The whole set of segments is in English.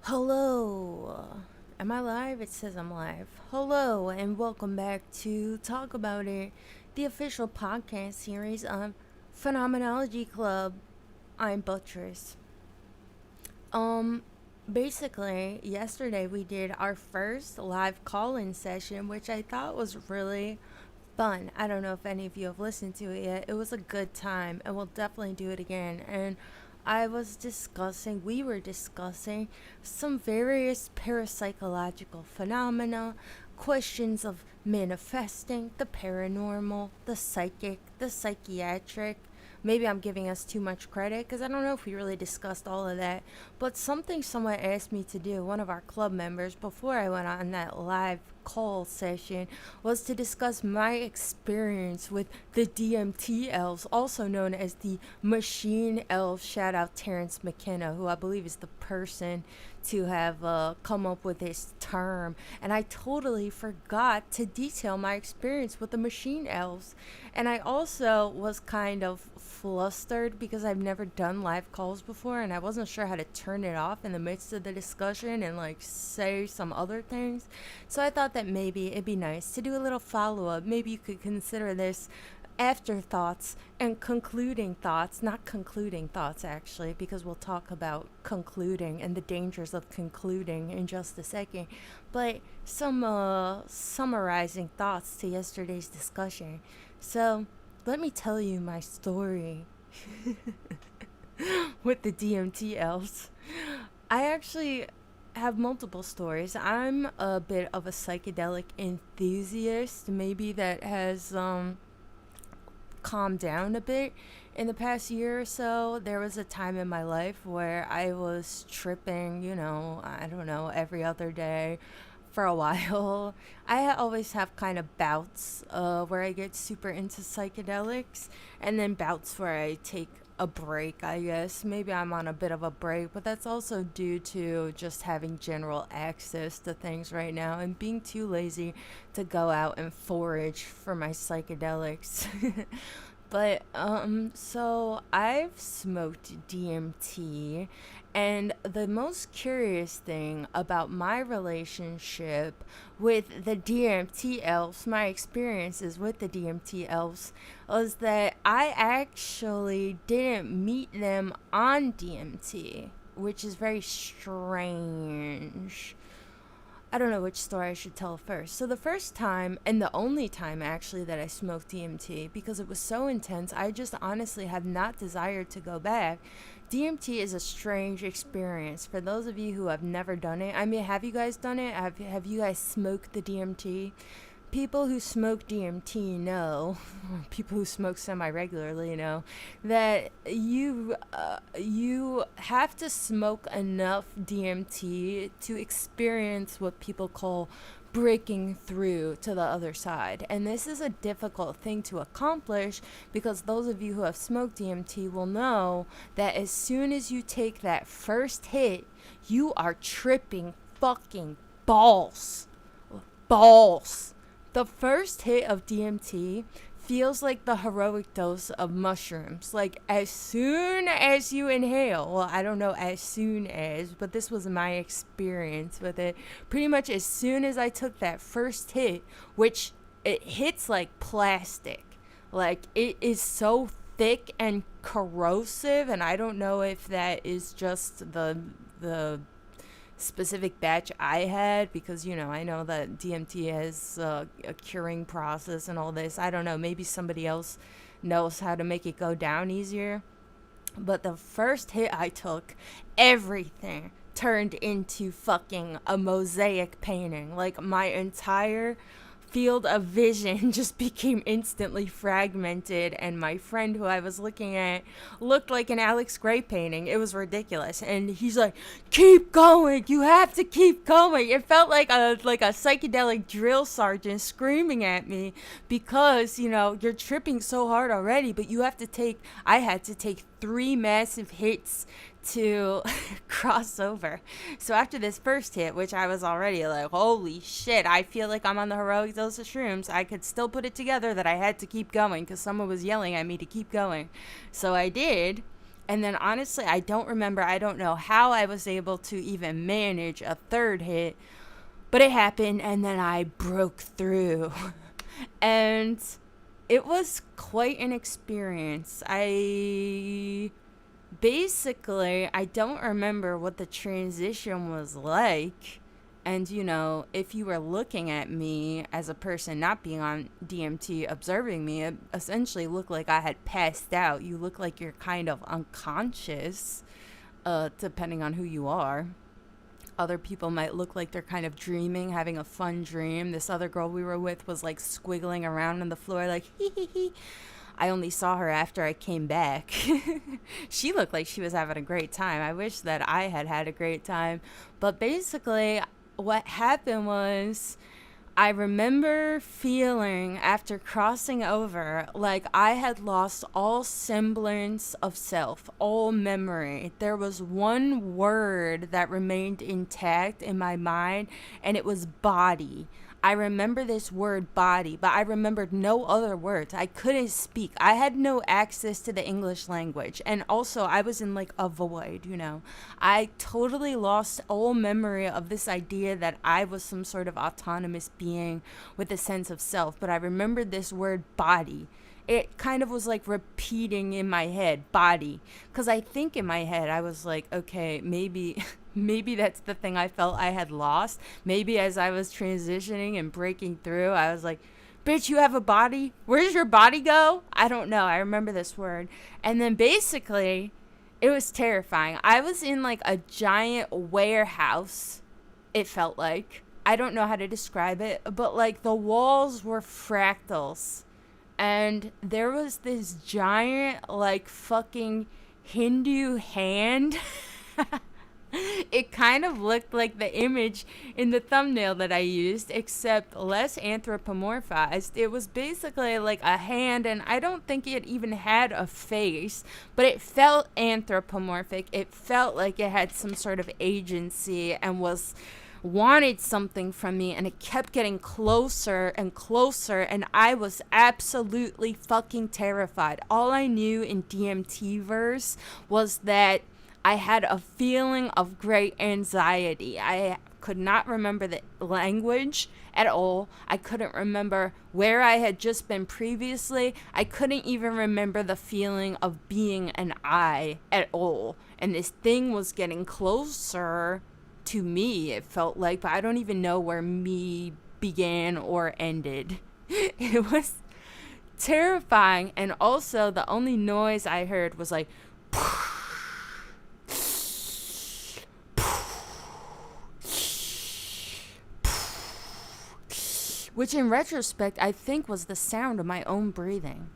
Hello. Am I live? It says I'm live. Hello, and welcome back to Talk About It, the official podcast series of Phenomenology Club. I'm Buttress. Um, Basically, yesterday we did our first live call-in session, which I thought was really fun. I don't know if any of you have listened to it yet. It was a good time, and we'll definitely do it again. And we were discussing some various parapsychological phenomena, questions of manifesting, the paranormal, the psychic, the psychiatric. Maybe I'm giving us too much credit because I don't know if we really discussed all of that. But something someone asked me to do, one of our club members, before I went on that live call session, was to discuss my experience with the DMT Elves, also known as the Machine Elves. Shout out Terrence McKenna, who I believe is the person to have come up with this term. And I totally forgot to detail my experience with the Machine Elves. And I also was kind of flustered because I've never done live calls before and I wasn't sure how to turn it off in the midst of the discussion and like say some other things. So I thought that maybe it'd be nice to do a little follow up. Maybe you could consider this afterthoughts and concluding thoughts, not concluding thoughts actually, because we'll talk about concluding and the dangers of concluding in just a second, but some summarizing thoughts to yesterday's discussion. So let me tell you my story with the DMT elves. I actually have multiple stories. I'm a bit of a psychedelic enthusiast, maybe that has calmed down a bit in the past year or so. There was a time in my life where I was tripping, I don't know, every other day for a while. Always have kind of bouts where I get super into psychedelics, and then bouts where I take a break, I guess. Maybe I'm on a bit of a break, but that's also due to just having general access to things right now and being too lazy to go out and forage for my psychedelics. So I've smoked DMT, and the most curious thing about my relationship with the DMT elves, my experiences with the DMT elves, was that I actually didn't meet them on DMT, which is very strange. I don't know which story I should tell first. So the first time, and the only time actually that I smoked DMT, because it was so intense, I just honestly have not desired to go back. DMT is a strange experience. For those of you who have never done it, I mean, have you guys done it? Have you guys smoked the DMT? People who smoke DMT know, people who smoke semi-regularly know, that you have to smoke enough DMT to experience what people call breaking through to the other side. And this is a difficult thing to accomplish because those of you who have smoked DMT will know that as soon as you take that first hit, you are tripping fucking balls. Balls. The first hit of DMT feels like the heroic dose of mushrooms. Like, as soon as you inhale, well, I don't know as soon as, but this was my experience with it. Pretty much as soon as I took that first hit, which it hits like plastic. Like, it is so thick and corrosive, and I don't know if that is just the specific batch I had, because I know that DMT has a curing process and all this. I don't know, maybe somebody else knows how to make it go down easier. But the first hit I took, everything turned into fucking a mosaic painting. Like, my entire field of vision just became instantly fragmented, and my friend who I was looking at looked like an Alex Gray painting. It was ridiculous. And he's like, keep going, you have to keep going. It felt like a psychedelic drill sergeant screaming at me because you're tripping so hard already, but I had to take 3 massive hits to cross over. So after this first hit, which I was already like, holy shit, I feel like I'm on the heroic dose of shrooms, I could still put it together that I had to keep going because someone was yelling at me to keep going. So I did. And then honestly, I don't remember. I don't know how I was able to even manage a third hit, but it happened and then I broke through. And it was quite an experience. I don't remember what the transition was like. And, you know, if you were looking at me as a person not being on DMT, observing me, it essentially looked like I had passed out. You look like you're kind of unconscious, depending on who you are. Other people might look like they're kind of dreaming, having a fun dream. This other girl we were with was like squiggling around on the floor, like, hee hee hee. I only saw her after I came back. She looked like she was having a great time. I wish that I had had a great time. But basically, what happened was I remember feeling after crossing over like I had lost all semblance of self, all memory. There was one word that remained intact in my mind, and it was body. I remember this word body, but I remembered no other words. I couldn't speak. I had no access to the English language. And also, I was in like a void, you know. I totally lost all memory of this idea that I was some sort of autonomous being with a sense of self. But I remembered this word body. It kind of was like repeating in my head, body. Because I think in my head, I was like, okay, maybe that's the thing I felt I had lost. Maybe as I was transitioning and breaking through, I was like, bitch, you have a body? Where's your body go? I don't know. I remember this word. And then basically, it was terrifying. I was in like a giant warehouse, it felt like. I don't know how to describe it, but like the walls were fractals. And there was this giant, like, fucking Hindu hand. It kind of looked like the image in the thumbnail that I used, except less anthropomorphized. It was basically like a hand, and I don't think it even had a face, but it felt anthropomorphic. It felt like it had some sort of agency and wanted something from me, and it kept getting closer and closer, and I was absolutely fucking terrified. All I knew in DMT verse was that I had a feeling of great anxiety. I could not remember the language at all. I couldn't remember where I had just been previously. I couldn't even remember the feeling of being an I at all. And this thing was getting closer to me, it felt like, but I don't even know where me began or ended. It was terrifying, and also the only noise I heard was like, which in retrospect I think was the sound of my own breathing.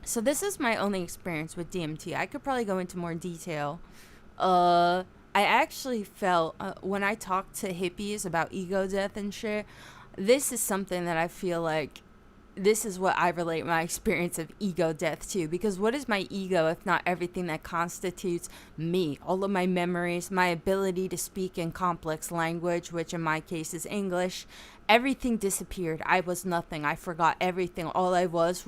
So this is my only experience with DMT. I could probably go into more detail. I actually felt, when I talk to hippies about ego death and shit, this is something that I feel like this is what I relate my experience of ego death to. Because what is my ego if not everything that constitutes me? All of my memories, my ability to speak in complex language, which in my case is English, everything disappeared. I was nothing. I forgot everything. All I was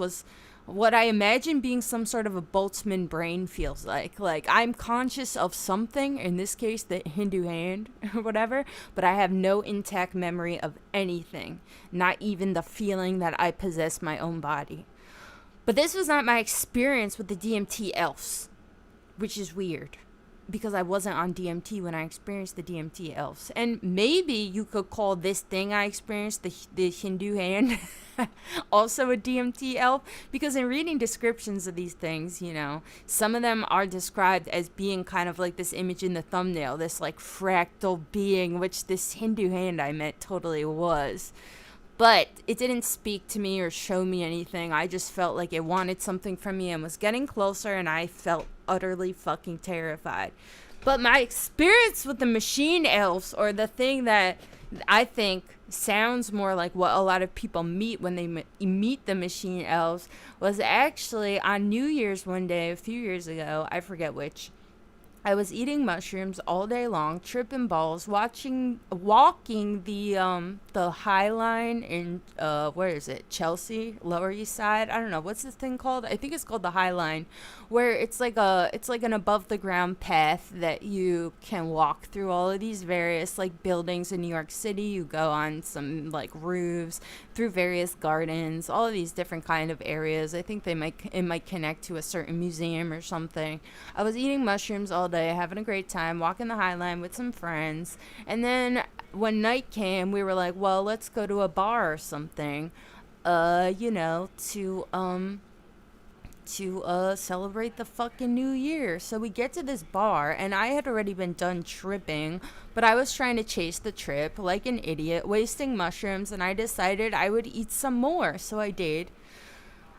what I imagine being some sort of a Boltzmann brain feels like. Like, I'm conscious of something, in this case, the Hindu hand, or whatever, but I have no intact memory of anything. Not even the feeling that I possess my own body. But this was not my experience with the DMT Elves, which is weird, because I wasn't on DMT when I experienced the DMT Elves. And maybe you could call this thing I experienced, the Hindu hand, also a DMT elf, because in reading descriptions of these things, you know, some of them are described as being kind of like this image in the thumbnail, this like fractal being, which this Hindu hand I met totally was. But it didn't speak to me or show me anything. I just felt like it wanted something from me and was getting closer, and I felt utterly fucking terrified. But my experience with the machine elves, or the thing that I think sounds more like what a lot of people meet when they meet the machine elves, was actually on New Year's one day a few years ago, I forget which. I was eating mushrooms all day long, tripping balls, walking the High Line in where is it? Chelsea, Lower East Side. I don't know what's this thing called. I think it's called the High Line, where it's like an above the ground path that you can walk through all of these various like buildings in New York City. You go on some like roofs, through various gardens, all of these different kind of areas. I think it might connect to a certain museum or something. I was eating mushrooms all day, having a great time, walking the High Line with some friends. And then when night came, we were like, well, let's go to a bar or something, you know, to celebrate the fucking new year. So we get to this bar, and I had already been done tripping, but I was trying to chase the trip like an idiot, wasting mushrooms, and I decided I would eat some more. So I did.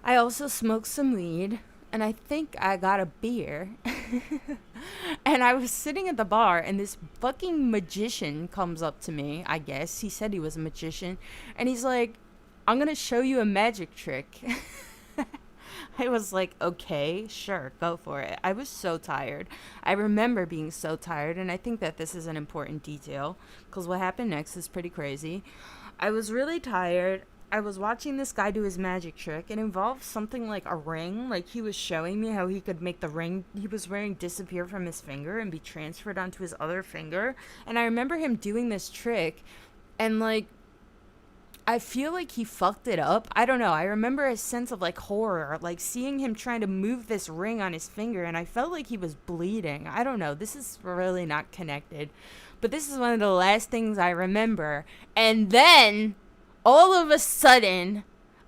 I also smoked some weed, and I think I got a beer. And I was sitting at the bar, and this fucking magician comes up to me, I guess. He said he was a magician. And he's like, I'm going to show you a magic trick. I was like, okay, sure, go for it. I was so tired. I remember being so tired, and I think that this is an important detail, because what happened next is pretty crazy. I was really tired. I was watching this guy do his magic trick. It involved something like a ring. Like, he was showing me how he could make the ring he was wearing disappear from his finger and be transferred onto his other finger. And I remember him doing this trick, and, like, I feel like he fucked it up. I don't know. I remember a sense of, like, horror, like, seeing him trying to move this ring on his finger, and I felt like he was bleeding. I don't know. This is really not connected. But this is one of the last things I remember. And then all of a sudden,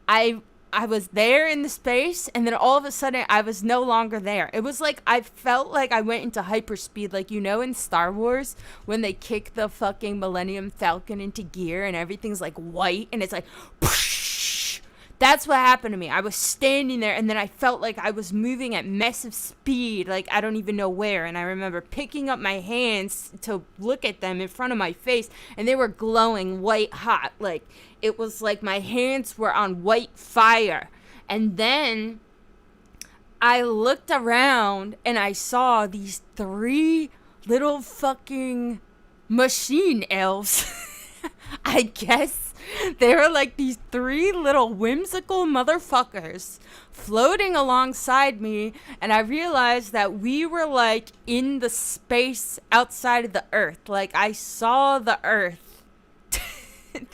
I was there in the space, and then all of a sudden I was no longer there. It was like I felt like I went into hyperspeed, like, you know, in Star Wars when they kick the fucking Millennium Falcon into gear and everything's like white and it's like that's what happened to me. I was standing there, and then I felt like I was moving at massive speed, like I don't even know where. And I remember picking up my hands to look at them in front of my face, and they were glowing white hot. Like, it was like my hands were on white fire. And then I looked around, and I saw these 3 little fucking machine elves. I guess they were like these 3 little whimsical motherfuckers floating alongside me, and I realized that we were like in the space outside of the earth. Like, I saw the earth.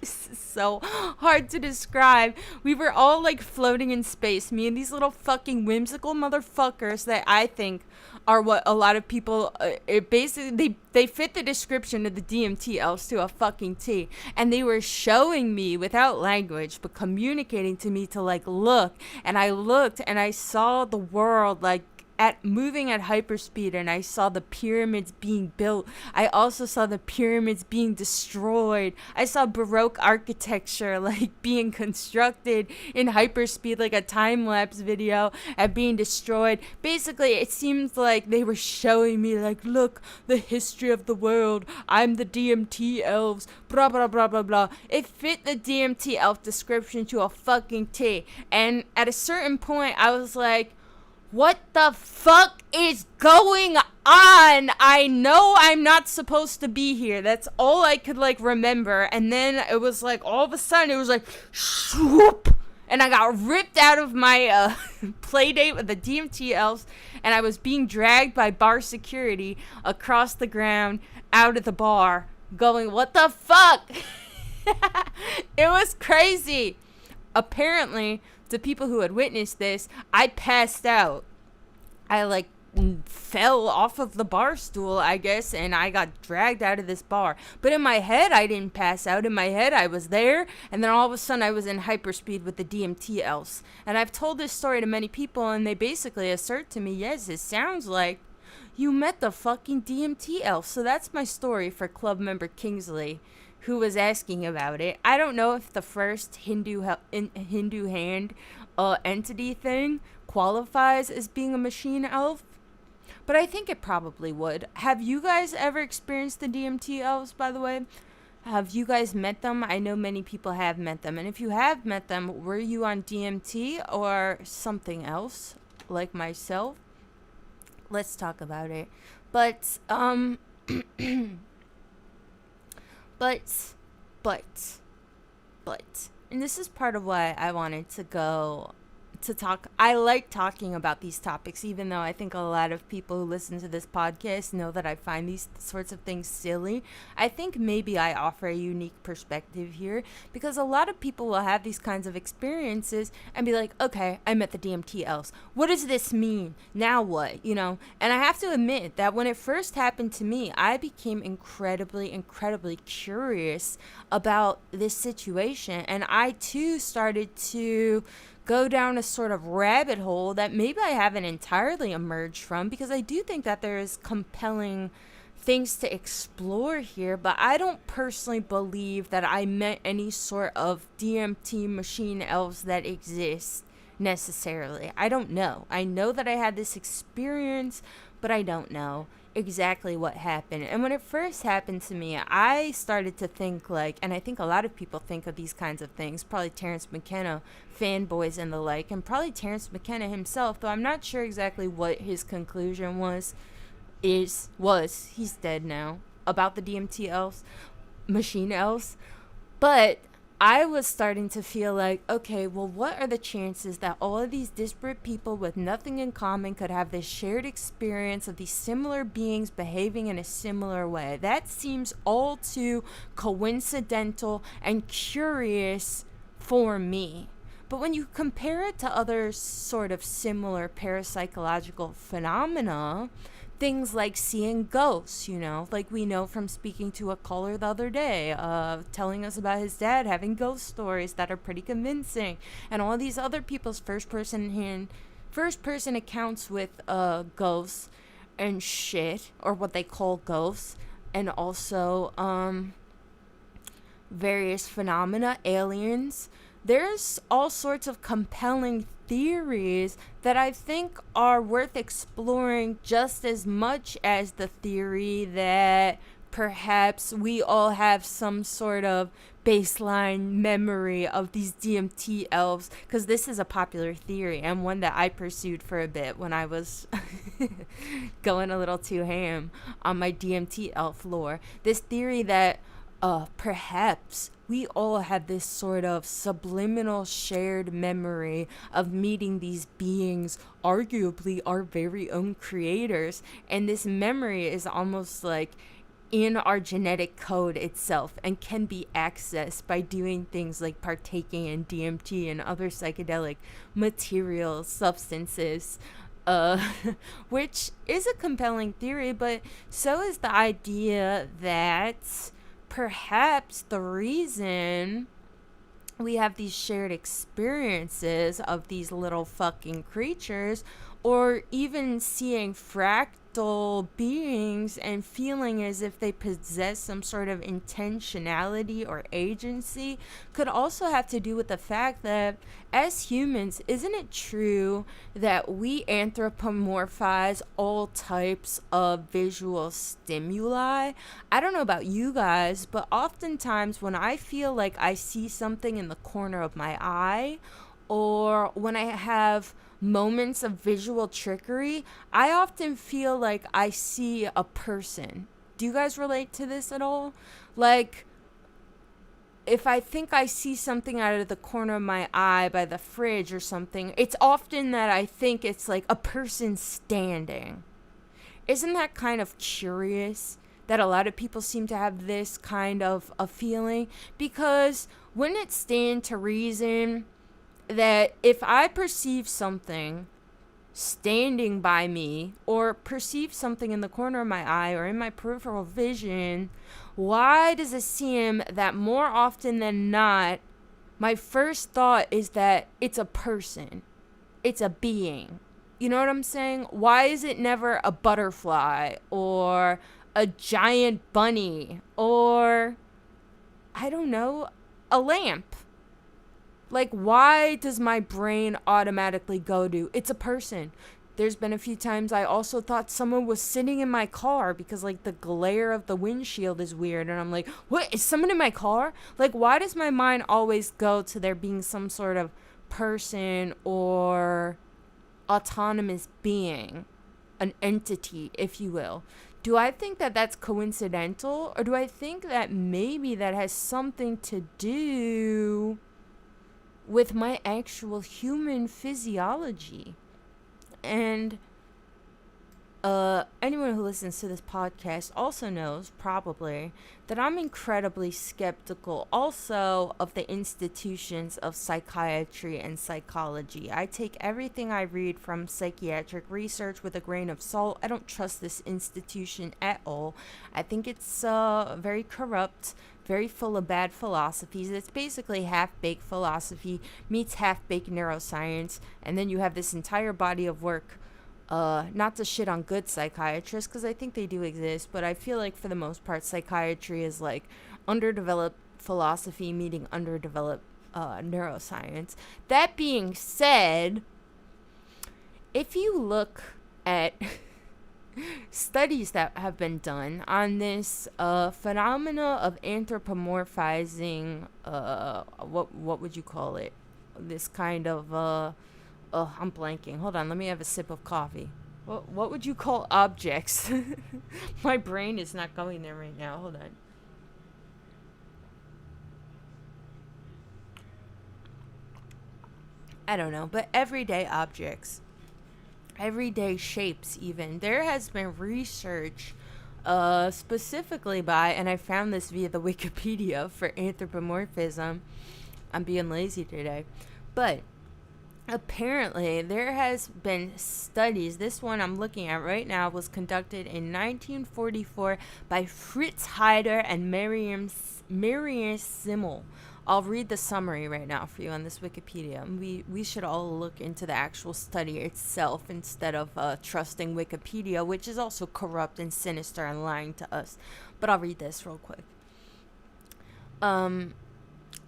This is so hard to describe. We were all like floating in space, me and these little fucking whimsical motherfuckers that I think are what a lot of people it basically they fit the description of the DMT elves to a fucking T. And they were showing me without language but communicating to me to like look, and I looked and I saw the world like at moving at hyperspeed, and I saw the pyramids being built. I also saw the pyramids being destroyed. I saw Baroque architecture like being constructed in hyperspeed, like a time-lapse video, and being destroyed. Basically, it seems like they were showing me like, look, the history of the world. I'm the DMT elves, blah blah blah blah blah. It fit the DMT elf description to a fucking T. And at a certain point I was like, what the fuck is going on? I know I'm not supposed to be here. That's all I could like remember. And then it was like all of a sudden it was like swoop, and I got ripped out of my play date with the DMT elves, and I was being dragged by bar security across the ground out of the bar going, what the fuck? It was crazy. Apparently, to people who had witnessed this, I passed out. I like fell off of the bar stool, I guess, and I got dragged out of this bar. But in my head, I didn't pass out. In my head, I was there, and then all of a sudden, I was in hyperspeed with the DMT elves. And I've told this story to many people, and they basically assert to me, yes, it sounds like you met the fucking DMT elves. So that's my story for club member Kingsley, who was asking about it. I don't know if the first Hindu hand entity thing qualifies as being a machine elf, but I think it probably would. Have you guys ever experienced the DMT elves, by the way? Have you guys met them? I know many people have met them. And if you have met them, were you on DMT or something else, like myself? Let's talk about it. But, but, but, and this is part of why I wanted to go to talk. I like talking about these topics, even though I think a lot of people who listen to this podcast know that I find these sorts of things silly. I think maybe I offer a unique perspective here because a lot of people will have these kinds of experiences and be like, okay, I met the DMT elves. What does this mean? Now what? You know? And I have to admit that when it first happened to me, I became incredibly, incredibly curious about this situation. And I too started to go down a sort of rabbit hole that maybe I haven't entirely emerged from, because I do think that there is compelling things to explore here, but I don't personally believe that I met any sort of DMT machine elves that exist necessarily. I don't know. I know that I had this experience, but I don't know exactly what happened. And when it first happened to me, I started to think like, and I think a lot of people think of these kinds of things, probably Terrence McKenna fanboys and the like, and probably Terrence McKenna himself, though I'm not sure exactly what his conclusion was. He's dead now, about the DMT elves, machine elves. But I was starting to feel like, okay, well, what are the chances that all of these disparate people with nothing in common could have this shared experience of these similar beings behaving in a similar way? That seems all too coincidental and curious for me. But when you compare it to other sort of similar parapsychological phenomena, things like seeing ghosts, you know, like we know from speaking to a caller the other day, telling us about his dad having ghost stories that are pretty convincing, and all these other people's first person accounts with ghosts and shit, or what they call ghosts, and also various phenomena, aliens. There's all sorts of compelling theories that I think are worth exploring just as much as the theory that perhaps we all have some sort of baseline memory of these DMT elves, because this is a popular theory and one that I pursued for a bit when I was going a little too ham on my DMT elf lore. This theory that perhaps we all have this sort of subliminal shared memory of meeting these beings, arguably our very own creators. And this memory is almost like in our genetic code itself and can be accessed by doing things like partaking in DMT and other psychedelic materials, substances. Which is a compelling theory, but so is the idea that perhaps the reason we have these shared experiences of these little fucking creatures, or even seeing fractal beings and feeling as if they possess some sort of intentionality or agency, could also have to do with the fact that as humans, isn't it true that we anthropomorphize all types of visual stimuli? I don't know about you guys, but oftentimes when I feel like I see something in the corner of my eye, or when I have moments of visual trickery, I often feel like I see a person. Do you guys relate to this at all? Like, if I think I see something out of the corner of my eye by the fridge or something, it's often that I think it's like a person standing. Isn't that kind of curious that a lot of people seem to have this kind of a feeling? Because wouldn't it stand to reason that if I perceive something standing by me, or perceive something in the corner of my eye or in my peripheral vision, why does it seem that more often than not, my first thought is that it's a person, it's a being? You know what I'm saying? Why is it never a butterfly or a giant bunny or, I don't know, a lamp? Like, why does my brain automatically go to, it's a person? There's been a few times I also thought someone was sitting in my car because, like, the glare of the windshield is weird. And I'm like, what? Is someone in my car? Like, why does my mind always go to there being some sort of person or autonomous being? an entity, if you will. Do I think that that's coincidental, or do I think that maybe that has something to do with my actual human physiology? And anyone who listens to this podcast also knows, probably, that I'm incredibly skeptical also of the institutions of psychiatry and psychology. I take everything I read from psychiatric research with a grain of salt. I don't trust this institution at all. I think it's very corrupt, very full of bad philosophies. It's basically half-baked philosophy meets half-baked neuroscience, and then you have this entire body of work. Not to shit on good psychiatrists, because I think they do exist, but I feel like for the most part, psychiatry is like underdeveloped philosophy meeting underdeveloped neuroscience. That being said, if you look at studies that have been done on this phenomena of anthropomorphizing, what would you call it? This kind of oh, I'm blanking. Hold on, let me have a sip of coffee. What would you call objects? My brain is not going there right now. Hold on. I don't know, but everyday objects. Everyday shapes, even. There has been research specifically by, and I found this via the Wikipedia for anthropomorphism. I'm being lazy today. But apparently, there has been studies. This one I'm looking at right now was conducted in 1944 by Fritz Heider and Miriam Simmel. I'll read the summary right now for you on this Wikipedia. We should all look into the actual study itself instead of trusting Wikipedia, which is also corrupt and sinister and lying to us. But I'll read this real quick.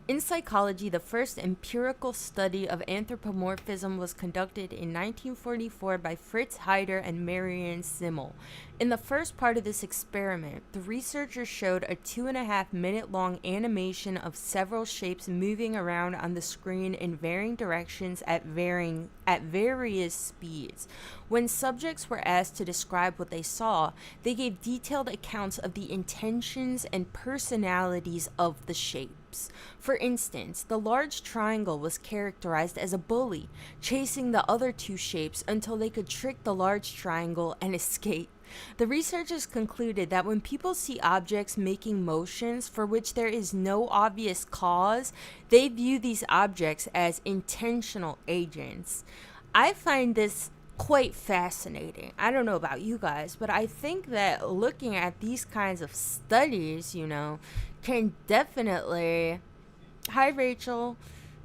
In psychology, the first empirical study of anthropomorphism was conducted in 1944 by Fritz Heider and Marianne Simmel. In the first part of this experiment, the researchers showed a 2.5-minute long animation of several shapes moving around on the screen in varying directions at various speeds. When subjects were asked to describe what they saw, they gave detailed accounts of the intentions and personalities of the shapes. For instance, the large triangle was characterized as a bully, chasing the other two shapes until they could trick the large triangle and escape. The researchers concluded that when people see objects making motions for which there is no obvious cause, they view these objects as intentional agents. I find this quite fascinating. I don't know about you guys, but I think that looking at these kinds of studies, can definitely... Hi, Rachel.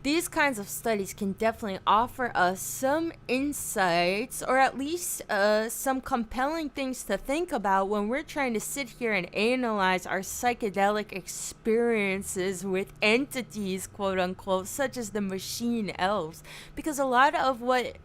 These kinds of studies can definitely offer us some insights, or at least some compelling things to think about when we're trying to sit here and analyze our psychedelic experiences with entities, quote unquote, such as the machine elves. Because a lot of what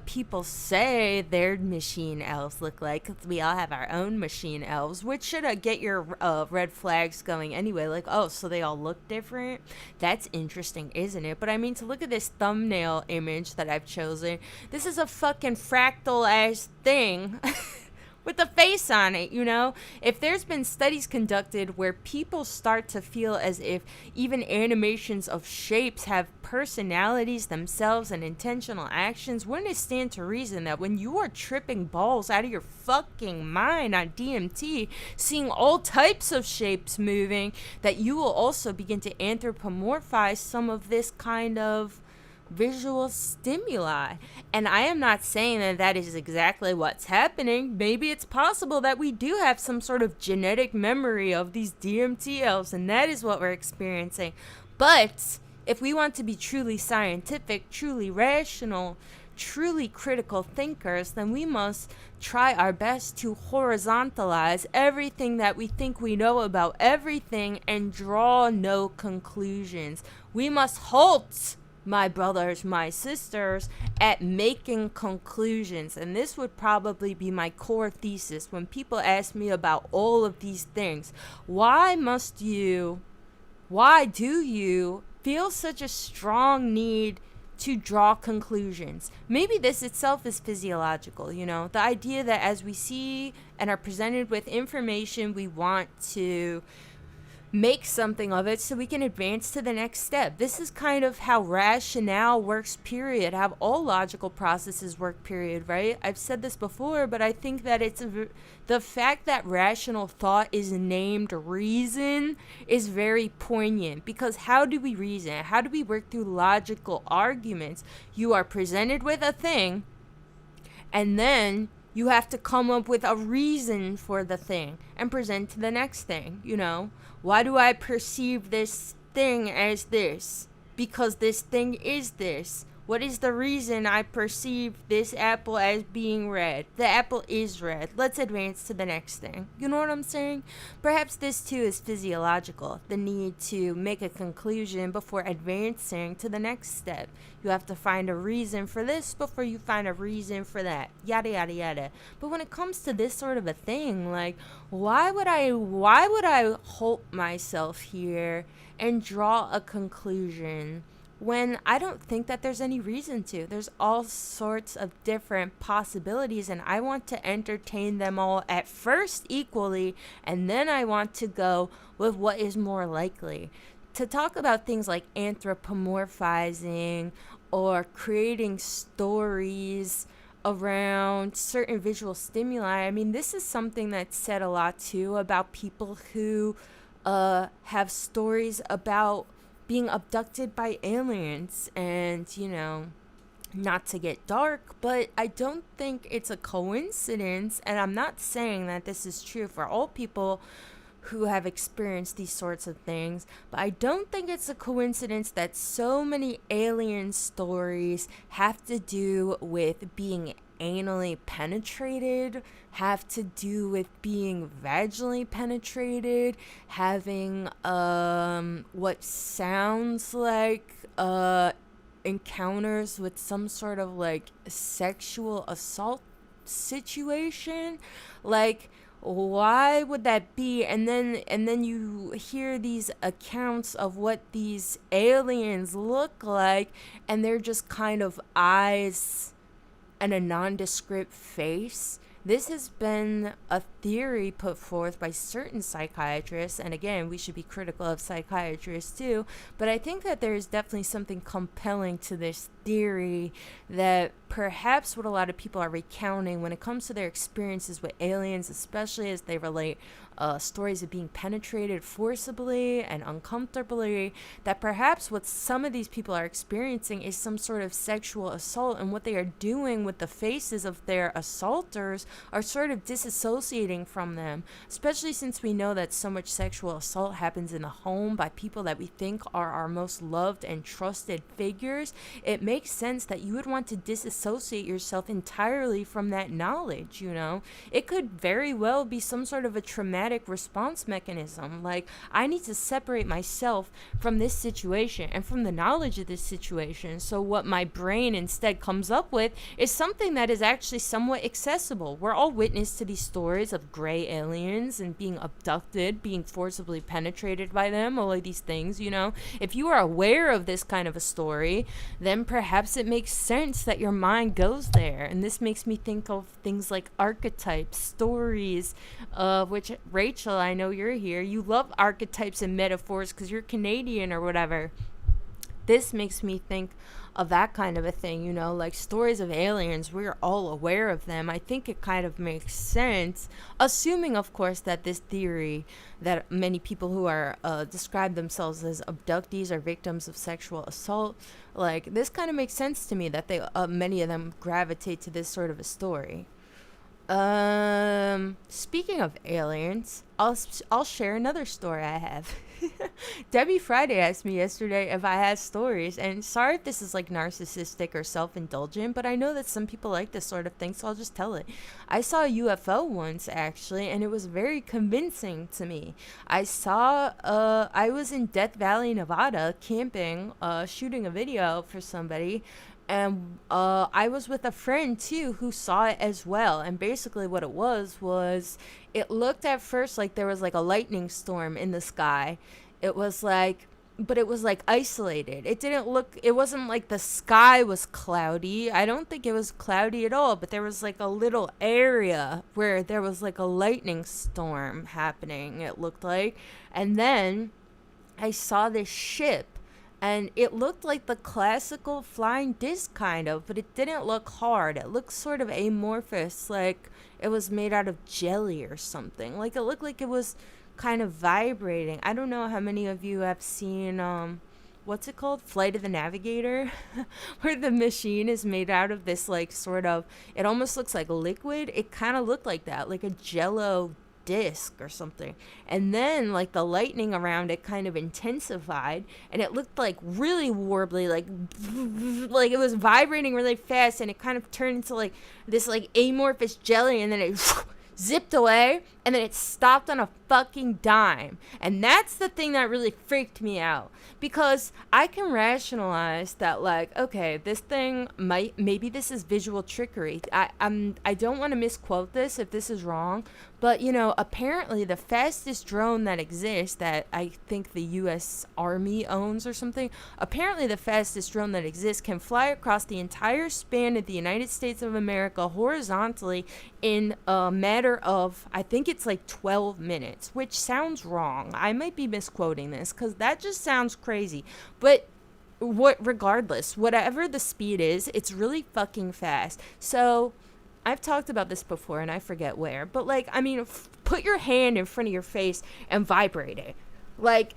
people say their machine elves look like, 'cause we all have our own machine elves, which should get your red flags going anyway. Like, oh, so they all look different? That's interesting, isn't it? But I mean, to look at this thumbnail image that I've chosen, this is a fucking fractal ass thing. With a face on it, If there's been studies conducted where people start to feel as if even animations of shapes have personalities themselves and intentional actions, wouldn't it stand to reason that when you are tripping balls out of your fucking mind on DMT, seeing all types of shapes moving, that you will also begin to anthropomorphize some of this kind of visual stimuli? And I am not saying that that is exactly what's happening. Maybe it's possible that we do have some sort of genetic memory of these DMT elves, and that is what we're experiencing. But if we want to be truly scientific, truly rational, truly critical thinkers, then we must try our best to horizontalize everything that we think we know about everything and draw no conclusions. We must halt, my brothers, my sisters, at making conclusions. And this would probably be my core thesis when people ask me about all of these things. Why do you feel such a strong need to draw conclusions. Maybe this itself is physiological, you know, the idea that as we see and are presented with information, we want to make something of it so we can advance to the next step. This is kind of how rationale works, period, how all logical processes work, period, right? I've said this before, but I think that the fact that rational thought is named reason is very poignant, because how do we reason? How do we work through logical arguments? You are presented with a thing, and then you have to come up with a reason for the thing and present to the next thing, you know? Why do I perceive this thing as this? Because this thing is this. What is the reason I perceive this apple as being red? The apple is red. Let's advance to the next thing. You know what I'm saying? Perhaps this too is physiological. The need to make a conclusion before advancing to the next step. You have to find a reason for this before you find a reason for that. Yada yada yada. But when it comes to this sort of a thing, like why would I halt myself here and draw a conclusion when I don't think that there's any reason to? There's all sorts of different possibilities, and I want to entertain them all at first equally, and then I want to go with what is more likely. To talk about things like anthropomorphizing or creating stories around certain visual stimuli, I mean, this is something that's said a lot too about people who have stories about being abducted by aliens. And, you know, not to get dark, but I don't think it's a coincidence, and I'm not saying that this is true for all people who have experienced these sorts of things, but I don't think it's a coincidence that so many alien stories have to do with being anally penetrated, have to do with being vaginally penetrated, having what sounds like encounters with some sort of like sexual assault situation. Like, why would that be? And then you hear these accounts of what these aliens look like, and they're just kind of eyes and a nondescript face. This has been a theory put forth by certain psychiatrists, and again, we should be critical of psychiatrists too, but I think that there is definitely something compelling to this theory that perhaps what a lot of people are recounting when it comes to their experiences with aliens, especially as they relate stories of being penetrated forcibly and uncomfortably, that perhaps what some of these people are experiencing is some sort of sexual assault, and what they are doing with the faces of their assaulters are sort of disassociating from them, especially since we know that so much sexual assault happens in the home by people that we think are our most loved and trusted figures. It makes sense that you would want to disassociate yourself entirely from that knowledge, you know? It could very well be some sort of a traumatic response mechanism. Like, I need to separate myself from this situation and from the knowledge of this situation. So what my brain instead comes up with is something that is actually somewhat accessible. We're all witness to these stories of gray aliens and being abducted, being forcibly penetrated by them, all of these things, you know? If you are aware of this kind of a story, then perhaps it makes sense that your mind goes there. And this makes me think of things like archetypes, stories, which Rachel, I know you're here. You love archetypes and metaphors because you're Canadian or whatever. This makes me think of that kind of a thing, you know, like stories of aliens. We're all aware of them. I think it kind of makes sense, assuming, of course, that this theory that many people who are describe themselves as abductees or victims of sexual assault, like, this kind of makes sense to me that they many of them gravitate to this sort of a story. Speaking of aliens, I'll share another story I have. Debbie Friday asked me yesterday if I had stories, and sorry if this is like narcissistic or self-indulgent, but I know that some people like this sort of thing, so I'll just tell it. I saw a UFO once, actually, and it was very convincing to me. I was in Death Valley, Nevada, camping, shooting a video for somebody, and I was with a friend too who saw it as well. And basically what it was it looked at first like there was like a lightning storm in the sky. It was like but it was like isolated. It wasn't like the sky was cloudy. I don't think it was cloudy at all, but there was like a little area where there was like a lightning storm happening, it looked like. And then I saw this ship, and it looked like the classical flying disc kind of, but it didn't look hard. It looked sort of amorphous, like it was made out of jelly or something. Like it looked like it was kind of vibrating. I don't know how many of you have seen what's it called? Flight of the Navigator, where the machine is made out of this like sort of, it almost looks like liquid. It kind of looked like that, like a jello disc or something. And then like the lightning around it kind of intensified, and it looked like really warbly, like it was vibrating really fast, and it kind of turned into like this like amorphous jelly, and then it zipped away, and then it stopped on a fucking dime. And that's the thing that really freaked me out, because I can rationalize that, like, okay, this thing maybe this is visual trickery. I don't want to misquote this if this is wrong, but you know, apparently the fastest drone that exists, that I think the US Army owns or something, apparently the fastest drone that exists can fly across the entire span of the United States of America horizontally in a matter of, I think it's like 12 minutes, which sounds wrong. I might be misquoting this because that just sounds crazy. But regardless, whatever the speed is, it's really fucking fast. So I've talked about this before and I forget where, but like, I mean, put your hand in front of your face and vibrate it. Like,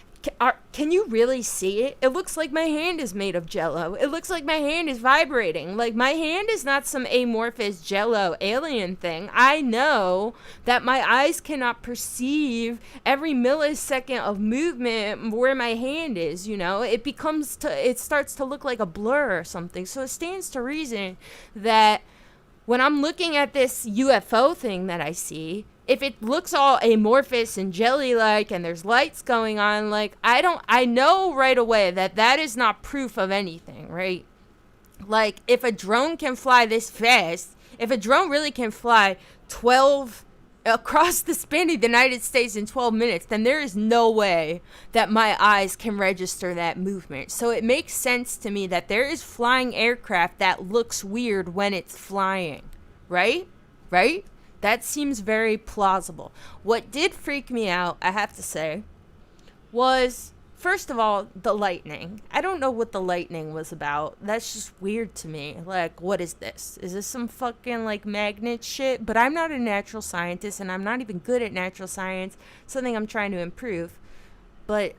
can you really see it? It looks like my hand is made of jello. It looks like my hand is vibrating. Like, my hand is not some amorphous jello alien thing. I know that my eyes cannot perceive every millisecond of movement where my hand is, you know? It starts to look like a blur or something. So it stands to reason that when I'm looking at this UFO thing that I see, if it looks all amorphous and jelly-like and there's lights going on, like, I know right away that that is not proof of anything, right? Like, if a drone can fly this fast, if a drone really can fly 12 across the span of the United States in 12 minutes, then there is no way that my eyes can register that movement. So it makes sense to me that there is flying aircraft that looks weird when it's flying, right? Right? That seems very plausible. What did freak me out, I have to say, was, first of all, the lightning. I don't know what the lightning was about. That's just weird to me. Like, what is this? Is this some fucking, like, magnet shit? But I'm not a natural scientist, and I'm not even good at natural science. Something I'm trying to improve. But,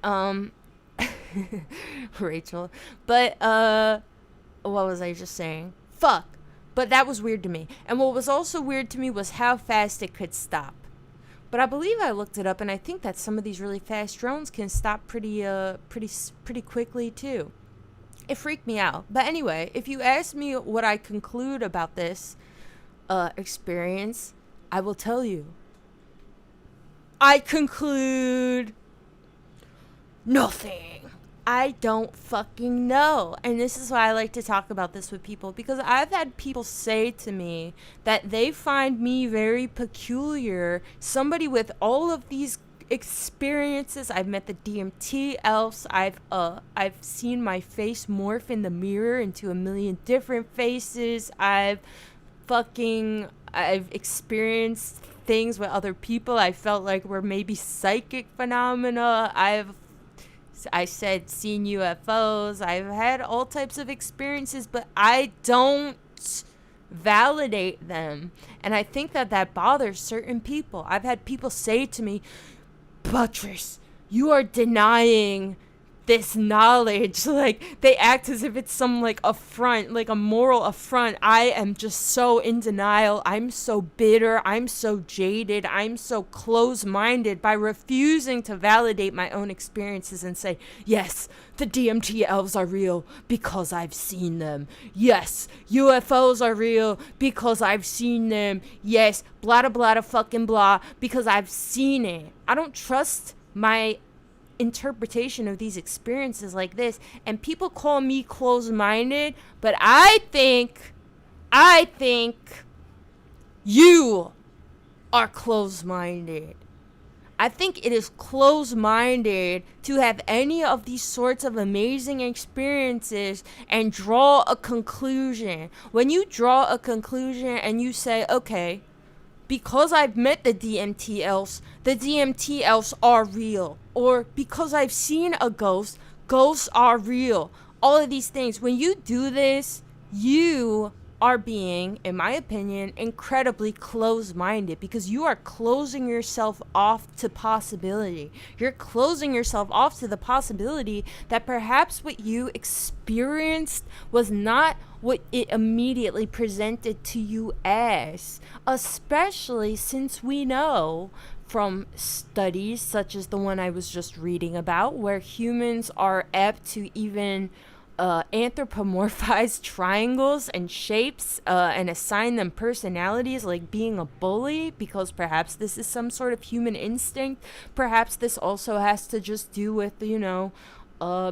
Rachel. But, what was I just saying? Fuck. But that was weird to me. And what was also weird to me was how fast it could stop. But I believe I looked it up, and I think that some of these really fast drones can stop pretty quickly too. It freaked me out. But anyway, if you ask me what I conclude about this experience, I will tell you. I conclude nothing. I don't fucking know. And this is why I like to talk about this with people, because I've had people say to me that they find me very peculiar, somebody with all of these experiences. I've met the DMT Elves. I've seen my face morph in the mirror into a million different faces. I've experienced things with other people I felt like were maybe psychic phenomena. I said seen UFOs. I've had all types of experiences, but I don't validate them. And I think that bothers certain people. I've had people say to me, Buttress, you are denying this knowledge. Like, they act as if it's some, like, affront, like a moral affront. I am just so in denial. I'm so bitter. I'm so jaded. I'm so close-minded by refusing to validate my own experiences and say, yes, the DMT Elves are real because I've seen them. Yes, UFOs are real because I've seen them. Yes, blah, blah, blah, fucking blah, because I've seen it. I don't trust my interpretation of these experiences like this, and people call me close-minded, but I think you are close-minded. I think it is close-minded to have any of these sorts of amazing experiences and draw a conclusion. When you draw a conclusion and you say, okay, because I've met the DMT elves are real. Or because I've seen a ghost, ghosts are real. All of these things. When you do this, you are being, in my opinion, incredibly close-minded, because you are closing yourself off to possibility. You're closing yourself off to the possibility that perhaps what you experienced was not what it immediately presented to you as, especially since we know from studies such as the one I was just reading about, where humans are apt to even anthropomorphize triangles and shapes and assign them personalities, like being a bully, because perhaps this is some sort of human instinct. Perhaps this also has to just do with,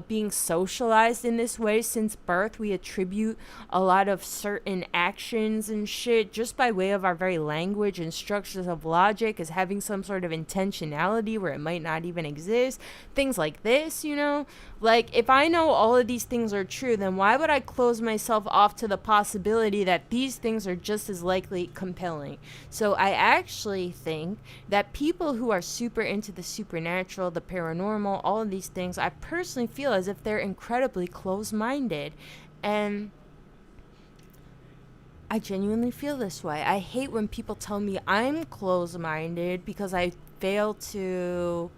being socialized in this way since birth. We attribute a lot of certain actions and shit just by way of our very language and structures of logic as having some sort of intentionality where it might not even exist. Things like this, Like, if I know all of these things are true, then why would I close myself off to the possibility that these things are just as likely compelling? So I actually think that people who are super into the supernatural, the paranormal, all of these things, I personally feel as if they're incredibly close-minded. And I genuinely feel this way. I hate when people tell me I'm close-minded because I fail to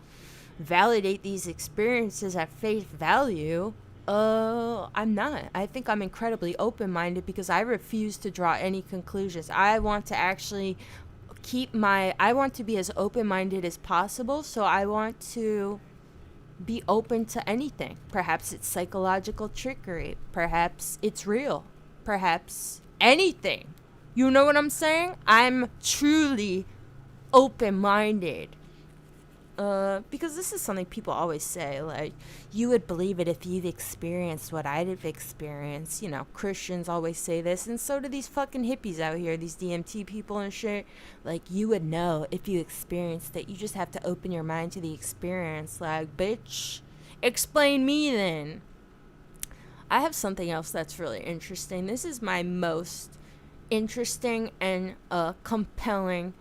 validate these experiences at face value. I'm not. I think I'm incredibly open-minded because I refuse to draw any conclusions. I want to actually I want to be as open-minded as possible, so I want to be open to anything. Perhaps it's psychological trickery. Perhaps it's real. Perhaps anything. You know what I'm saying? I'm truly open-minded. Because this is something people always say, like, you would believe it if you'd experienced what I'd experienced. Christians always say this, and so do these fucking hippies out here, these DMT people and shit. Like, you would know if you experienced it. You just have to open your mind to the experience. Like, bitch, explain me then. I have something else that's really interesting. This is my most interesting and compelling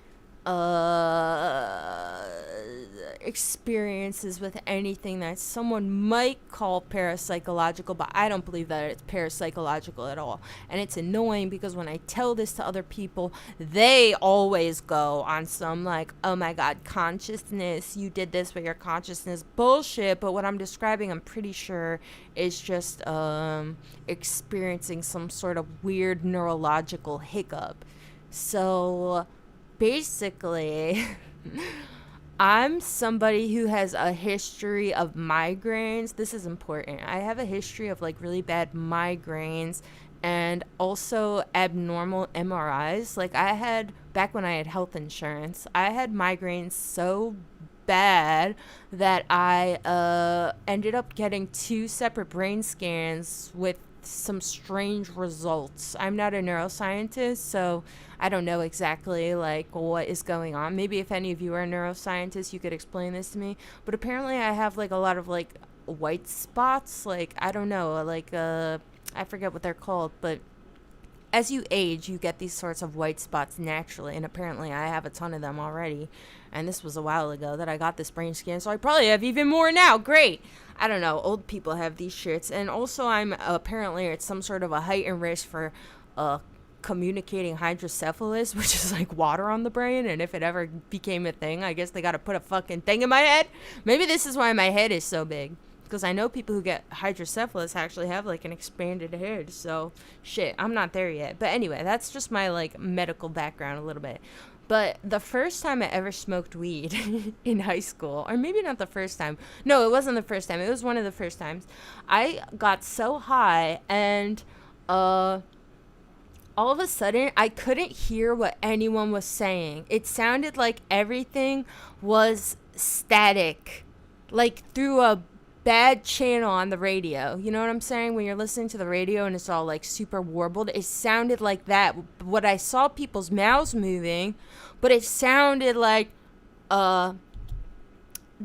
experiences with anything that someone might call parapsychological, but I don't believe that it's parapsychological at all. And it's annoying because when I tell this to other people, they always go on some like, oh my god, consciousness, you did this with your consciousness bullshit. But what I'm describing, I'm pretty sure, is just experiencing some sort of weird neurological hiccup. So basically, I'm somebody who has a history of migraines. This is important. I have a history of like really bad migraines and also abnormal MRIs. Like, I had, back when I had health insurance, I had migraines so bad that I ended up getting 2 separate brain scans with some strange results. I'm not a neuroscientist, so I don't know exactly like what is going on. Maybe if any of you are neuroscientists, you could explain this to me. But apparently I have like a lot of like white spots, like I don't know, like I forget what they're called, but as you age, you get these sorts of white spots naturally, and apparently I have a ton of them already. And this was a while ago that I got this brain scan, so I probably have even more now. Great. I don't know. Old people have these shits. And also I'm apparently at some sort of a heightened risk for communicating hydrocephalus, which is like water on the brain. And if it ever became a thing, I guess they got to put a fucking thing in my head. Maybe this is why my head is so big. Because I know people who get hydrocephalus actually have like an expanded head. So shit, I'm not there yet. But anyway, that's just my like medical background a little bit. But the first time I ever smoked weed in high school, or maybe not the first time. No, it wasn't the first time. It was one of the first times. I got so high and all of a sudden I couldn't hear what anyone was saying. It sounded like everything was static, like through a bad channel on the radio. You know what I'm saying? When you're listening to the radio and it's all like super warbled, it sounded like that. What I saw people's mouths moving, but it sounded like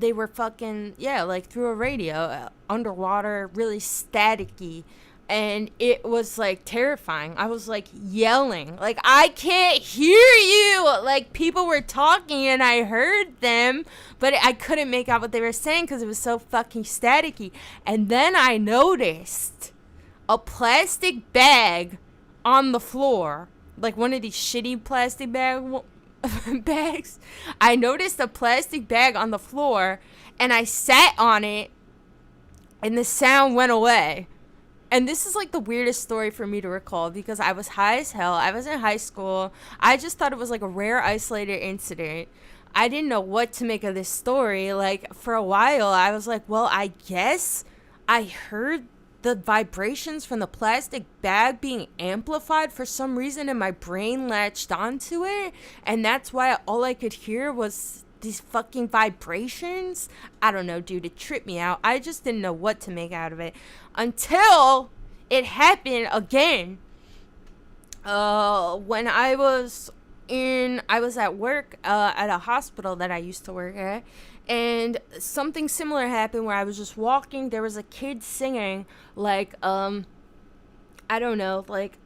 they were fucking, yeah, like through a radio, underwater, really staticky. And it was like terrifying. I was like yelling, like, I can't hear you. Like, people were talking and I heard them, but I couldn't make out what they were saying because it was so fucking staticky. And then I noticed a plastic bag on the floor, like one of these shitty plastic bags. I noticed a plastic bag on the floor, and I sat on it, and the sound went away. And this is like the weirdest story for me to recall because I was high as hell. I was in high school. I just thought it was like a rare isolated incident. I didn't know what to make of this story. Like, for a while, I was like, well, I guess I heard the vibrations from the plastic bag being amplified for some reason, and my brain latched onto it. And that's why all I could hear was these fucking vibrations. I don't know, dude. It tripped me out. I just didn't know what to make out of it until it happened again. When I was at work at a hospital that I used to work at, and something similar happened where I was just walking. There was a kid singing, like, I don't know, like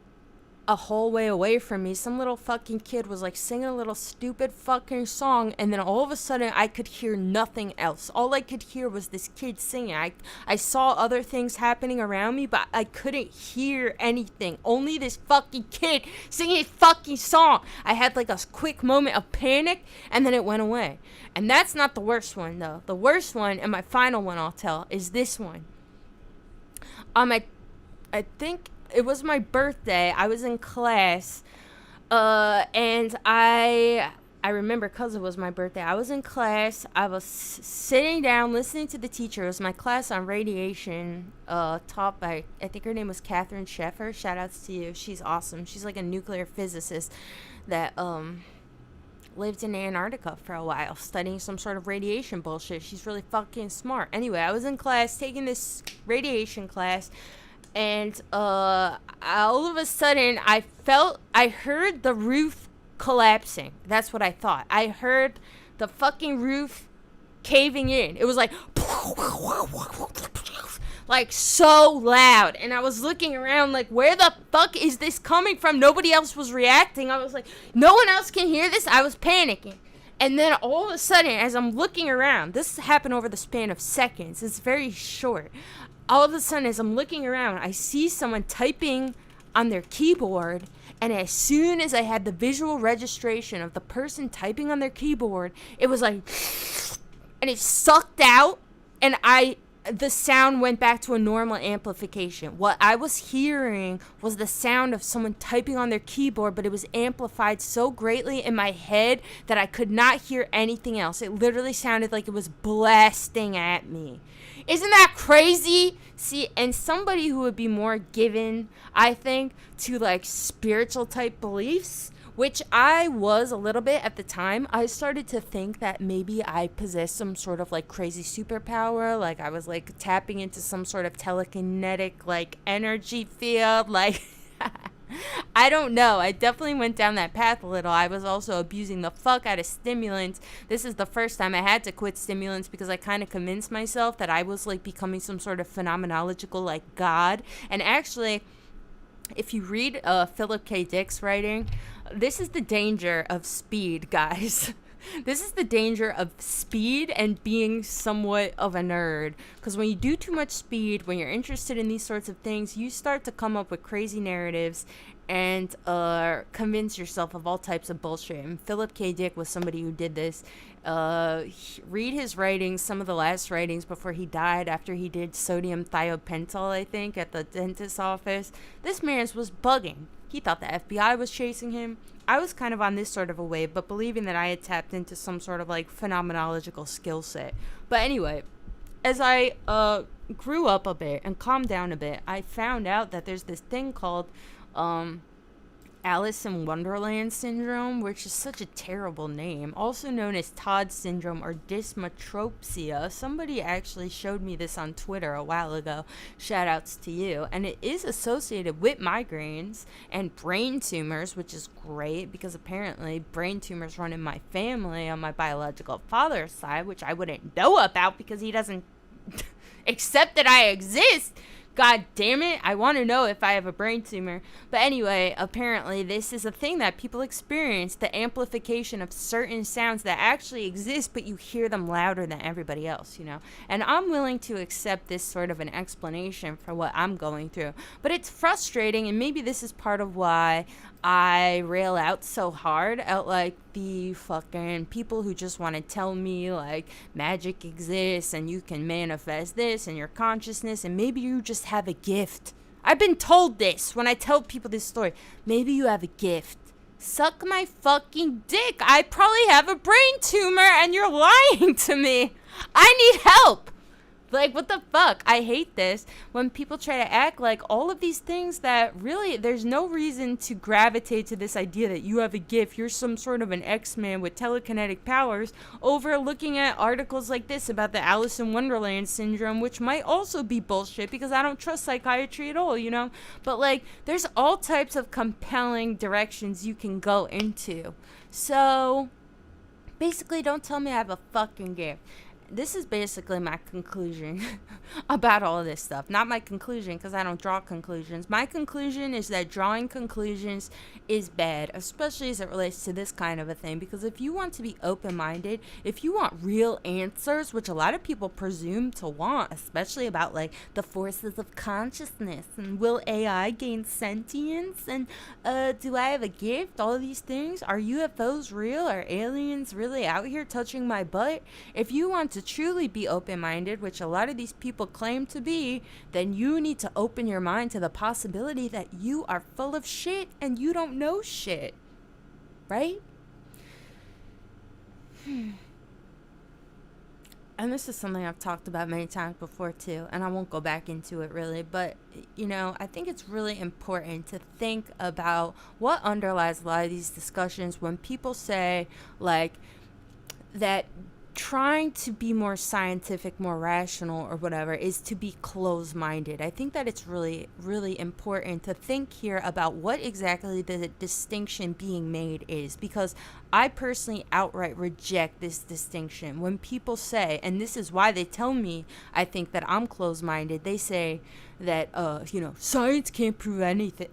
a whole way away from me. Some little fucking kid was like singing a little stupid fucking song, and then all of a sudden I could hear nothing else. All I could hear was this kid singing. I saw other things happening around me, but I couldn't hear anything. Only this fucking kid singing his fucking song. I had like a quick moment of panic, and then it went away. And that's not the worst one, though. The worst one, and my final one I'll tell, is this one. I think it was my birthday. I was in class, and I remember because it was my birthday. I was in class. I was sitting down listening to the teacher. It was my class on radiation, taught by, I think her name was Catherine Sheffer. Shout outs to you. She's awesome. She's like a nuclear physicist that lived in Antarctica for a while, studying some sort of radiation bullshit. She's really fucking smart. Anyway, I was in class taking this radiation class. And all of a sudden, I heard the roof collapsing. That's what I thought. I heard the fucking roof caving in. It was like so loud. And I was looking around like, where the fuck is this coming from? Nobody else was reacting. I was like, no one else can hear this? I was panicking. And then all of a sudden, as I'm looking around, this happened over the span of seconds. It's very short. All of a sudden, as I'm looking around, I see someone typing on their keyboard, and as soon as I had the visual registration of the person typing on their keyboard, it was like, and it sucked out, and the sound went back to a normal amplification. What I was hearing was the sound of someone typing on their keyboard, but it was amplified so greatly in my head that I could not hear anything else. It literally sounded like it was blasting at me. Isn't that crazy? See, and somebody who would be more given, I think, to like spiritual type beliefs, which I was a little bit at the time, I started to think that maybe I possessed some sort of like crazy superpower, like I was like tapping into some sort of telekinetic like energy field, like I don't know. I definitely went down that path a little. I was also abusing the fuck out of stimulants. This is the first time I had to quit stimulants because I kind of convinced myself that I was like becoming some sort of phenomenological like god. And actually, if you read Philip K. Dick's writing, this is the danger of speed, guys. This is the danger of speed and being somewhat of a nerd. Because when you do too much speed, when you're interested in these sorts of things, you start to come up with crazy narratives and convince yourself of all types of bullshit. And Philip K. Dick was somebody who did this. Read his writings, some of the last writings before he died, after he did sodium thiopental, I think, at the dentist's office. This man was bugging. He thought the FBI was chasing him. I was kind of on this sort of a wave, but believing that I had tapped into some sort of like phenomenological skill set. But anyway, as I grew up a bit and calmed down a bit, I found out that there's this thing called Alice in Wonderland syndrome, which is such a terrible name, also known as Todd syndrome or dysmetropsia. Somebody actually showed me this on Twitter a while ago. Shout outs to you. And it is associated with migraines and brain tumors, which is great because apparently brain tumors run in my family on my biological father's side, which I wouldn't know about because he doesn't accept that I exist. God damn it, I want to know if I have a brain tumor. But anyway, apparently this is a thing that people experience, the amplification of certain sounds that actually exist, but you hear them louder than everybody else, you know. And I'm willing to accept this sort of an explanation for what I'm going through. But it's frustrating, and maybe this is part of why I rail out so hard at like the fucking people who just want to tell me like magic exists and you can manifest this and your consciousness and maybe you just have a gift. I've been told this when I tell people this story. Maybe you have a gift. Suck my fucking dick. I probably have a brain tumor and you're lying to me. I need help. Like, what the fuck? I hate this when people try to act like all of these things that really, there's no reason to gravitate to this idea that you have a gift. You're some sort of an X-Man with telekinetic powers over looking at articles like this about the Alice in Wonderland syndrome, which might also be bullshit because I don't trust psychiatry at all, you know? But, like, there's all types of compelling directions you can go into. So, basically, don't tell me I have a fucking gift. This is basically my conclusion about all of this stuff. Not my conclusion because I don't draw conclusions. My conclusion is that drawing conclusions is bad, especially as it relates to this kind of a thing. Because if you want to be open-minded, if you want real answers, which a lot of people presume to want, especially about like the forces of consciousness and will AI gain sentience and do I have a gift? All of these things. Are UFOs real? Are aliens really out here touching my butt? If you want to truly be open-minded, which a lot of these people claim to be, then you need to open your mind to the possibility that you are full of shit and you don't know shit. Right? And this is something I've talked about many times before too, and I won't go back into it really, but you know, I think it's really important to think about what underlies a lot of these discussions when people say like that trying to be more scientific, more rational or whatever is to be closed-minded. I think that it's really, really important to think here about what exactly the distinction being made is, because I personally outright reject this distinction. When people say, and this is why they tell me I think that I'm closed-minded, they say that, science can't prove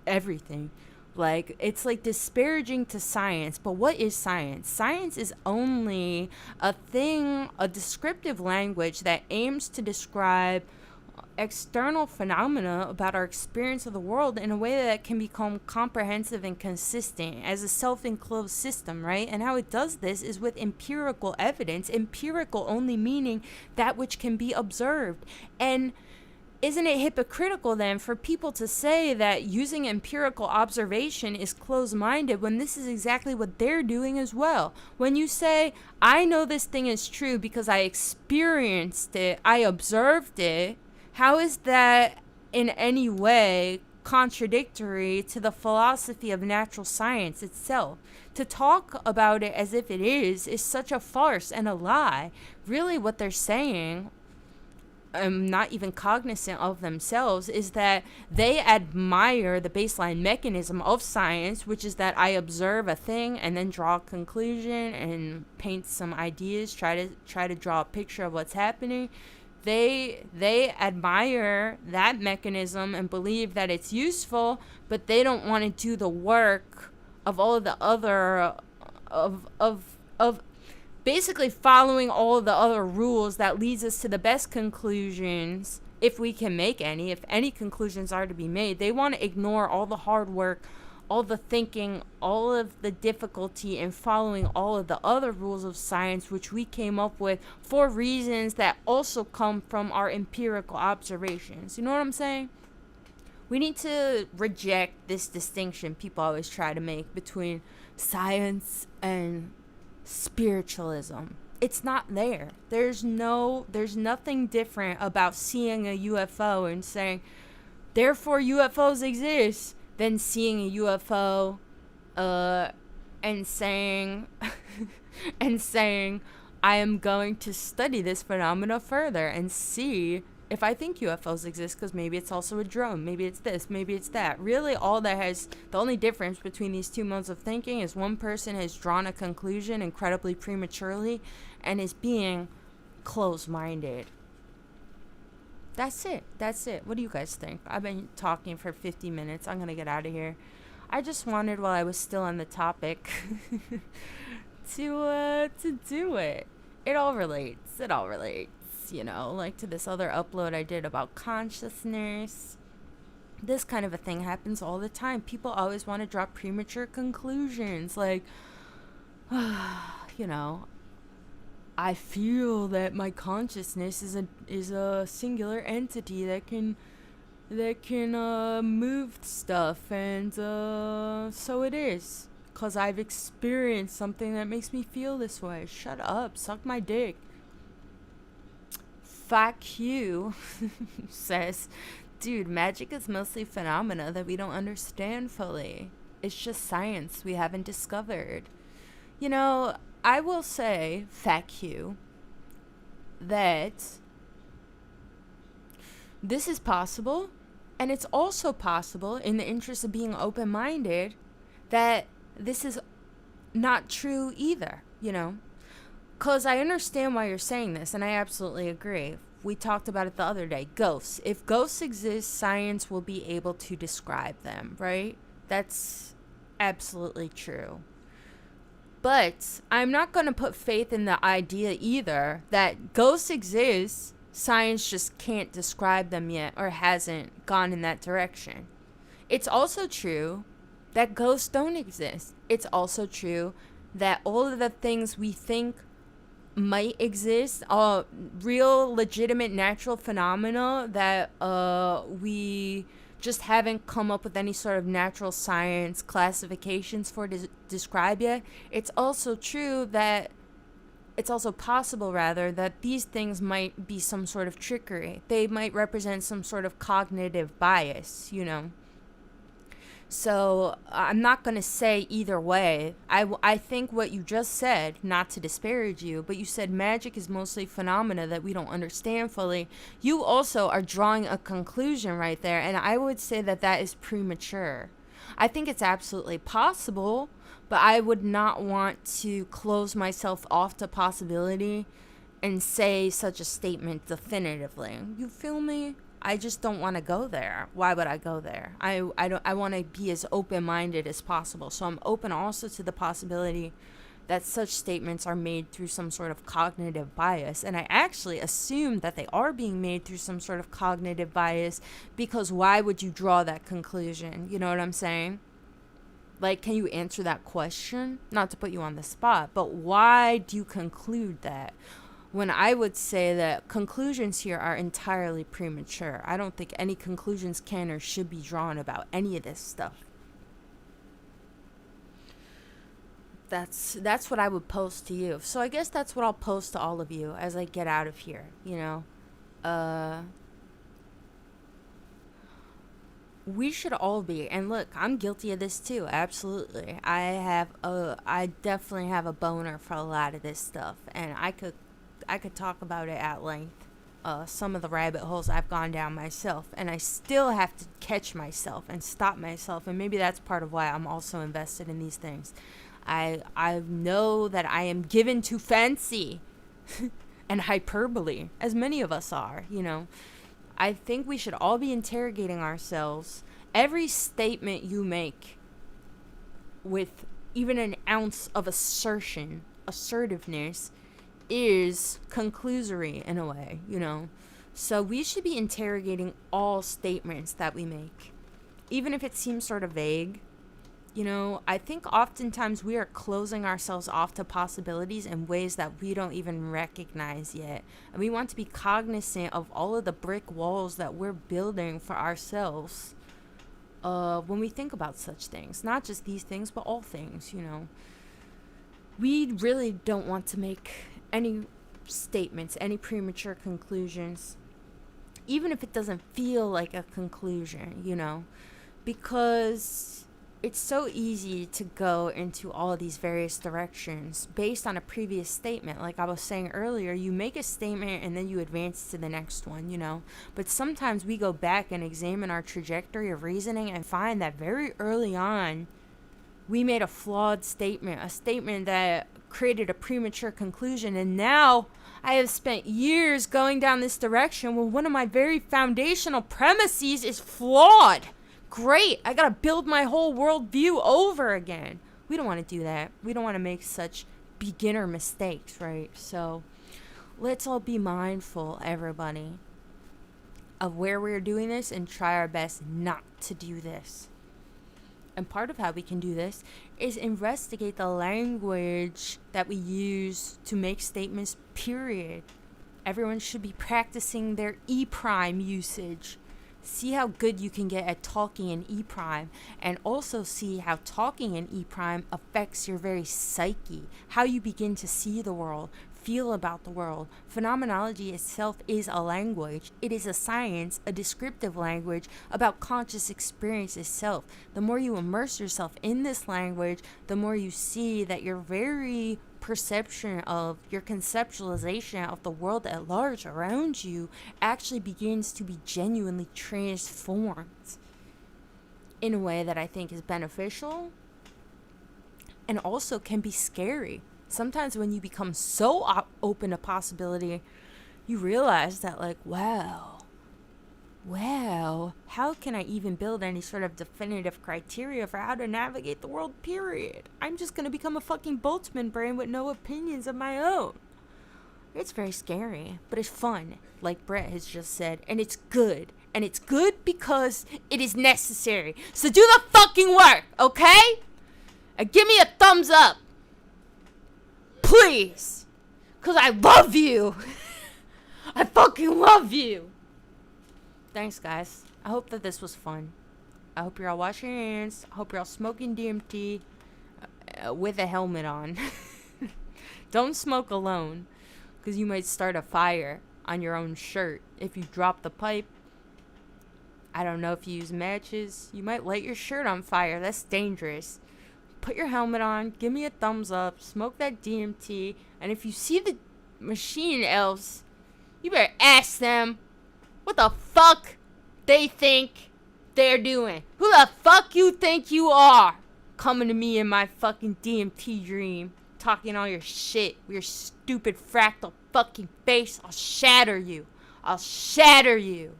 everything. Like, it's like disparaging to science. But what is science? Science is only a thing, a descriptive language that aims to describe external phenomena about our experience of the world in a way that can become comprehensive and consistent as a self-enclosed system, right? And how it does this is with empirical evidence. Empirical only meaning that which can be observed. And isn't it hypocritical then for people to say that using empirical observation is closed-minded when this is exactly what they're doing as well? When you say, I know this thing is true because I experienced it, I observed it, how is that in any way contradictory to the philosophy of natural science itself? To talk about it as if it is such a farce and a lie. Really what they're saying, not even cognizant of themselves, is that they admire the baseline mechanism of science, which is that I observe a thing and then draw a conclusion and paint some ideas, try to draw a picture of what's happening. They admire that mechanism and believe that it's useful, but they don't want to do the work of all of the other of basically following all of the other rules that leads us to the best conclusions, if we can make any, if any conclusions are to be made. They want to ignore all the hard work, all the thinking, all of the difficulty in following all of the other rules of science, which we came up with for reasons that also come from our empirical observations. You know what I'm saying? We need to reject this distinction people always try to make between science and spiritualism. It's not there. There's nothing different about seeing a UFO and saying, therefore UFOs exist, than seeing a UFO uh, and saying, and saying, I am going to study this phenomena further and see if I think UFOs exist, because maybe it's also a drone, maybe it's this, maybe it's that. Really, the only difference between these two modes of thinking is one person has drawn a conclusion incredibly prematurely and is being closed-minded. That's it. What do you guys think? I've been talking for 50 minutes. I'm going to get out of here. I just wanted, while I was still on the topic, to do it. It all relates, like to this other upload I did about consciousness. This kind of a thing happens all the time. People always want to draw premature conclusions, like, I feel that my consciousness is a singular entity that can move stuff, and so it is, because I've experienced something that makes me feel this way. Shut up, suck my dick. Fuck you says, dude, magic is mostly phenomena that we don't understand fully. It's just science we haven't discovered. I will say, fuck you, that this is possible, and it's also possible, in the interest of being open-minded, that this is not true either, Because I understand why you're saying this, and I absolutely agree. We talked about it the other day. Ghosts. If ghosts exist, science will be able to describe them, right? That's absolutely true. But I'm not going to put faith in the idea either that ghosts exist, science just can't describe them yet, or hasn't gone in that direction. It's also true that ghosts don't exist. It's also true that all of the things we think might exist, real, legitimate, natural phenomena that we just haven't come up with any sort of natural science classifications for to describe yet. It's also possible that these things might be some sort of trickery. They might represent some sort of cognitive bias, So I'm not going to say either way. I think what you just said, not to disparage you, but you said magic is mostly phenomena that we don't understand fully. You also are drawing a conclusion right there, and I would say that is premature. I think it's absolutely possible, but I would not want to close myself off to possibility and say such a statement definitively. You feel me? I just don't want to go there. Why would I go there? I want to be as open-minded as possible. So I'm open also to the possibility that such statements are made through some sort of cognitive bias. And I actually assume that they are being made through some sort of cognitive bias, because why would you draw that conclusion? You know what I'm saying? Like, can you answer that question? Not to put you on the spot, but why do you conclude that? When I would say that conclusions here are entirely premature. I don't think any conclusions can or should be drawn about any of this stuff. That's what I would pose to you. So I guess that's what I'll pose to all of you as I get out of here, we should all be, and look, I'm guilty of this too, absolutely. I definitely have a boner for a lot of this stuff, and I could talk about it at length. Some of the rabbit holes I've gone down myself, and I still have to catch myself and stop myself, and maybe that's part of why I'm also invested in these things. I know that I am given to fancy and hyperbole, as many of us are, I think we should all be interrogating ourselves. Every statement you make with even an ounce of assertiveness, is conclusory in a way, So we should be interrogating all statements that we make, even if it seems sort of vague. I think oftentimes we are closing ourselves off to possibilities in ways that we don't even recognize yet. And we want to be cognizant of all of the brick walls that we're building for ourselves when we think about such things. Not just these things, but all things, We really don't want to make any statements, any premature conclusions, even if it doesn't feel like a conclusion, because it's so easy to go into all of these various directions based on a previous statement. Like I was saying earlier, you make a statement and then you advance to the next one, you know. But sometimes we go back and examine our trajectory of reasoning and find that very early on, we made a flawed statement, a statement that created a premature conclusion. And now I have spent years going down this direction when one of my very foundational premises is flawed. Great, I gotta build my whole worldview over again. We don't want to do that. We don't want to make such beginner mistakes, right? So let's all be mindful, everybody, of where we're doing this and try our best not to do this. And part of how we can do this is investigate the language that we use to make statements, period. Everyone should be practicing their E prime usage. See how good you can get at talking in E prime, and also see how talking in E prime affects your very psyche, how you begin to see the world, feel about the world. Phenomenology itself is a language. It is a science, a descriptive language about conscious experience itself. The more you immerse yourself in this language, the more you see that your very perception of your conceptualization of the world at large around you actually begins to be genuinely transformed in a way that I think is beneficial and also can be scary. Sometimes when you become so open to possibility, you realize that, like, wow, how can I even build any sort of definitive criteria for how to navigate the world, period? I'm just going to become a fucking boatsman brain with no opinions of my own. It's very scary, but it's fun, like Brett has just said, and it's good. And it's good because it is necessary. So do the fucking work, okay? And give me a thumbs up. Please. Because I love you. I fucking love you. Thanks, guys. I hope that this was fun. I hope you're all washing your hands. I hope you're all smoking DMT with a helmet on. Don't smoke alone, because you might start a fire on your own shirt. If you drop the pipe, I don't know if you use matches, you might light your shirt on fire. That's dangerous. Put your helmet on, give me a thumbs up, smoke that DMT, and if you see the machine elves, you better ask them what the fuck they think they're doing. Who the fuck you think you are? Coming to me in my fucking DMT dream, talking all your shit with your stupid fractal fucking face. I'll shatter you. I'll shatter you.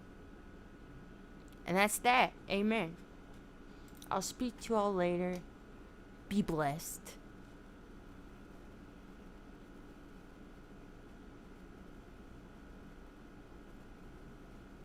And that's that. Amen. I'll speak to you all later. Be blessed.